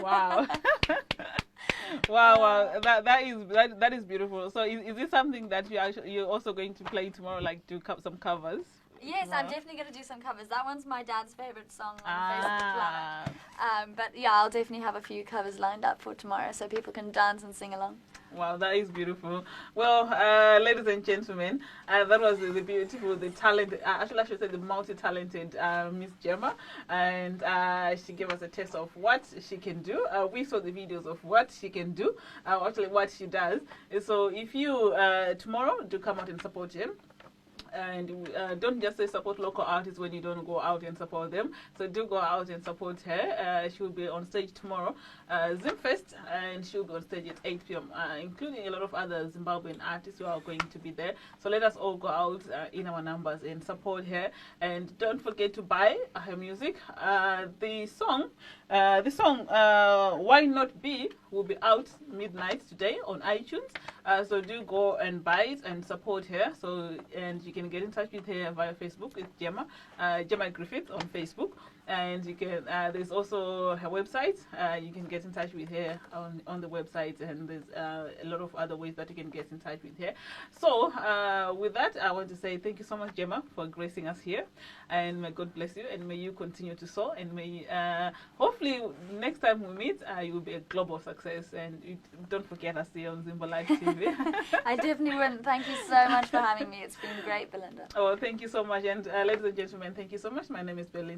Wow. Wow, wow, that is beautiful. So is this something that you're also going to play tomorrow, like do some covers? Yes, Tomorrow? I'm definitely going to do some covers. That one's my dad's favorite song on Ah. Facebook Live. But yeah, I'll definitely have a few covers lined up for tomorrow so people can dance and sing along. Wow, that is beautiful. Well, ladies and gentlemen, that was the beautiful, the talented, actually I should say the multi-talented Miss Gemma, and she gave us a taste of what she can do. We saw the videos of what she can do, actually what she does. So if you, tomorrow, do come out and support him. And don't just say support local artists when you don't go out and support them. So do go out and support her. She will be on stage tomorrow, Zimfest, and she will be on stage at 8 p.m., including a lot of other Zimbabwean artists who are going to be there. So let us all go out in our numbers and support her. And don't forget to buy her music. The song, Why Not Be, will be out midnight today on iTunes. So do go and buy it and support her. So, and you can get in touch with her via Facebook. It's Gemma Griffith on Facebook. And you can, there's also her website. You can get in touch with her on the website, and there's a lot of other ways that you can get in touch with her. So with that, I want to say thank you so much, Gemma, for gracing us here, and may God bless you, and may you continue to soar, and may hopefully next time we meet, you will be a global success, and don't forget us here on Zimba Live TV. I definitely wouldn't. Thank you so much for having me. It's been great, Belinda. Oh, thank you so much, and ladies and gentlemen, thank you so much. My name is Belinda.